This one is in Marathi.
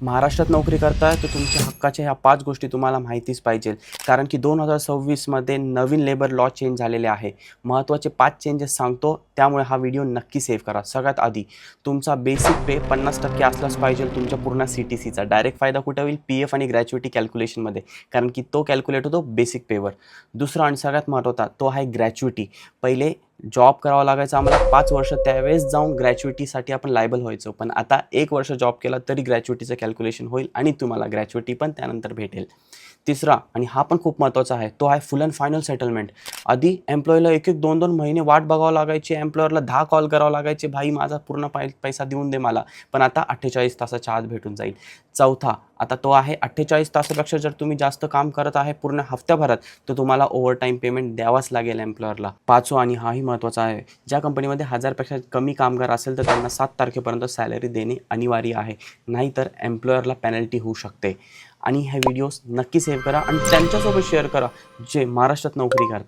महाराष्ट्रात नोकरी करताय तर तुमच्या हक्काच्या ह्या 5 गोष्टी तुम्हाला माहितीच पाहिजे. कारण की 2026 मध्ये नवीन लेबर लॉ चेंज झालेले आहे. महत्त्वाचे 5 चेंजेस सांगतो, त्यामुळे हा व्हिडिओ नक्की सेव्ह करा. सगळ्यात आधी तुमचा बेसिक पे 50% असलाच पाहिजे तुमच्या पूर्ण CTCचा. डायरेक्ट फायदा कुठे होईल? PF आणि ग्रॅच्युइटी कॅल्क्युलेशनमध्ये, कारण की तो कॅल्क्युलेट होतो बेसिक पेवर. दुसरा आणि सगळ्यात महत्त्वाचा तो आहे ग्रॅच्युइटी. पहिले जॉब करावा लागायचा आम्हाला 5 वर्ष, त्यावेळेस जाऊन ग्रॅच्युइटीसाठी आपण लायबल व्हायचो. पण आता 1 वर्ष जॉब केला तरी ग्रॅच्युइटीचं कॅल्क्युलेशन होईल आणि तुम्हाला ग्रॅच्युइटी पण त्यानंतर भेटेल. तिसरा आणि हा पण खूप महत्त्वाचा आहे, तो आहे फुल अँड फायनल सेटलमेंट. आधी एम्प्लॉईला 1-1, 2-2 महिने वाट बघावं लागायची. एम्प्लॉयरला 10 कॉल करावं लागायचे, भाई माझा पूर्ण पैसा देऊन दे मला. पण आता 48 तासाच्या आत भेटून जाईल. चौथा आता तो आहे 48 तासापेक्षा जर तुम्ही जास्त काम करत आहे पूर्ण हफ्त्याभरात, तर तुम्हाला ओव्हरटाईम पेमेंट द्यावाच लागेल एम्प्लॉयरला. पाचवा आणि हाही महत्त्वाचा आहे, ज्या कंपनीमध्ये 1000पेक्षा कमी कामगार असेल तर त्यांना 7 तारखेपर्यंत सॅलरी देणे अनिवार्य आहे. नाहीतर एम्प्लॉयरला पेनल्टी होऊ शकते. आणि हे व्हिडिओज नक्की सेव्ह करा आणि त्यांच्यासोबत शेअर करा जे महाराष्ट्रात नोकरी करतात.